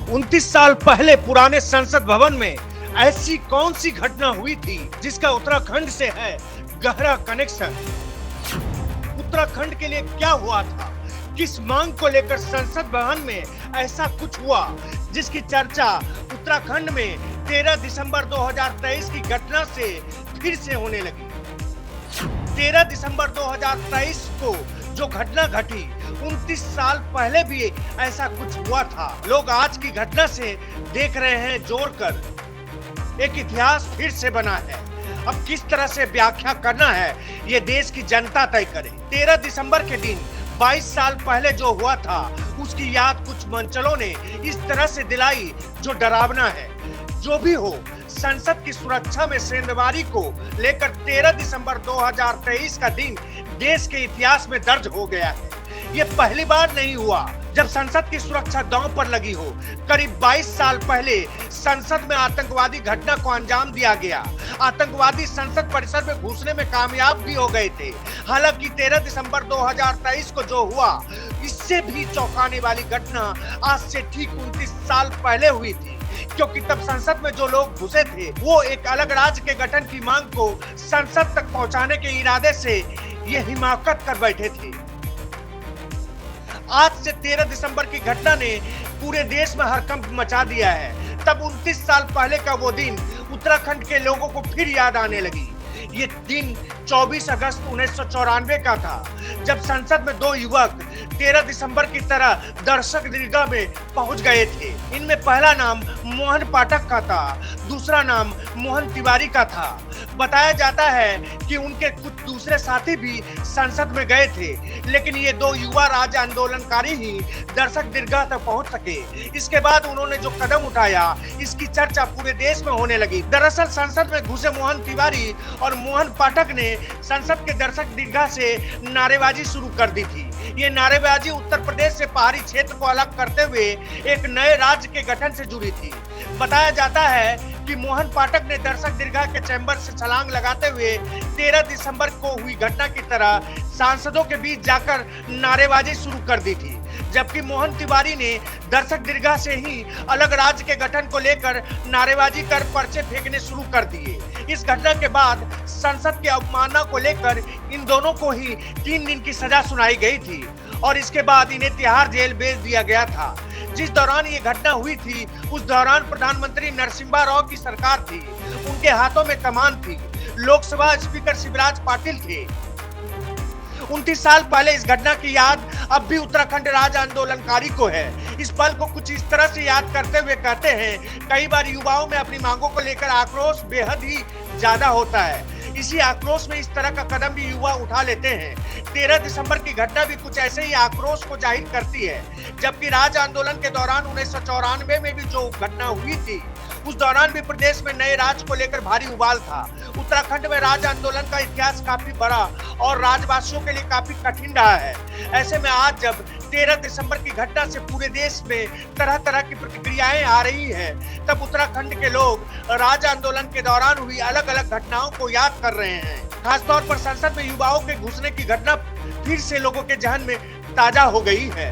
29 साल पहले पुराने संसद भवन में ऐसी कौन सी घटना हुई थी जिसका उत्तराखंड से है गहरा कनेक्शन? उत्तराखंड के लिए क्या हुआ था? किस मांग को लेकर संसद भवन में ऐसा कुछ हुआ जिसकी चर्चा उत्तराखंड में 13 दिसंबर 2023 की घटना से फिर से होने लगी? 13 दिसंबर 2023 को जो घटना घटी 29 साल पहले भी ऐसा कुछ हुआ था। लोग आज की घटना से देख रहे हैं जोड़कर एक इतिहास फिर से बना है। अब किस तरह से व्याख्या करना है ये देश की जनता तय करे। 13 दिसंबर के दिन 22 साल पहले जो हुआ था उसकी याद कुछ मंचलों ने इस तरह से दिलाई जो डरावना है। जो भी हो, संसद की सुरक्षा में सेंधमारी को लेकर 13 दिसंबर 2023 का दिन देश के इतिहास में दर्ज हो गया है। ये पहली बार नहीं हुआ जब संसद की सुरक्षा दांव पर लगी हो। करीब 22 साल पहले संसद में आतंकवादी घटना को अंजाम दिया गया। आतंकवादी संसद परिसर में घुसने में कामयाब भी हो गए थे। हालांकि 13 दिसंबर 2023 को जो हुआ इससे भी चौंकाने वाली घटना आज से ठीक 29 साल पहले हुई थी, क्योंकि तब संसद में जो लोग घुसे थे वो एक अलग राज्य के गठन की मांग को संसद तक पहुंचाने के इरादे से ये हिमाकत कर बैठे थे। आज से 13 दिसंबर की घटना ने पूरे देश में हड़कंप मचा दिया है। तब 29 साल पहले का वो दिन उत्तराखंड के लोगों को फिर याद आने लगी। ये दिन 24 अगस्त 1994 का था, जब संसद में दो युवक 13 दिसंबर की तरह दर्शक दीर्घा में पहुंच गए थे। इनमें पहला नाम मोहन पाठक का था, दूसरा नाम मोहन तिवारी का था। बताया जाता है कि उनके कुछ दूसरे साथी भी संसद में गए थे, लेकिन ये दो युवा राज्य आंदोलनकारी ही दर्शक दीर्घा तक पहुंच सके। इसके बाद उन्होंने जो कदम उठाया इसकी चर्चा पूरे देश में होने लगी। दरअसल संसद में घुसे मोहन तिवारी और मोहन पाठक ने संसद के दर्शक दीर्घा से नारेबाजी शुरू कर दी थी। ये नारेबाजी उत्तर प्रदेश से पहाड़ी क्षेत्र को अलग करते हुए एक नए राज्य के गठन से जुड़ी थी। बताया जाता है कि मोहन पाठक ने दर्शक दीर्घा के चैम्बर से छलांग लगाते हुए 13 दिसंबर को हुई घटना की तरह सांसदों के बीच जाकर नारेबाजी शुरू कर दी थी, जबकि मोहन तिवारी ने दर्शक दीर्घा से ही अलग राज्य के गठन को लेकर नारेबाजी कर पर्चे फेंकने शुरू कर दिए। इस घटना के बाद संसद की अवमानना को लेकर इन दोनों को ही 3 दिन की सजा सुनाई गई थी और इसके बाद इन्हें तिहाड़ जेल भेज दिया गया था। जिस दौरान ये घटना हुई थी उस दौरान प्रधानमंत्री नरसिम्हा राव की सरकार थी, उनके हाथों में कमान थी। लोकसभा स्पीकर शिवराज पाटिल थे। 29 साल पहले इस घटना की याद अब भी उत्तराखंड राज्य आंदोलनकारी को है। इस पल को कुछ इस तरह से याद करते हुए कहते हैं, कई बार युवाओं में अपनी मांगों को लेकर आक्रोश बेहद ही ज्यादा होता है। इसी आक्रोश में इस तरह का कदम भी युवा उठा लेते हैं। 13 दिसंबर की घटना भी कुछ ऐसे ही आक्रोश को जाहिर करती है। जबकि राज्य आंदोलन के दौरान 1994 में भी जो घटना हुई थी उस दौरान भी प्रदेश में नए राज्य को लेकर भारी उबाल था। उत्तराखंड में राज्य आंदोलन का इतिहास काफी बड़ा और राज्यवासियों के लिए काफी कठिन रहा है। ऐसे में आज जब 13 दिसंबर की घटना से पूरे देश में तरह तरह की प्रतिक्रियाएं आ रही हैं, तब उत्तराखंड के लोग राज्य आंदोलन के दौरान हुई अलग अलग घटनाओं को याद कर रहे हैं। खासतौर पर संसद में युवाओं के घुसने की घटना फिर से लोगों के जहन में ताजा हो गई है।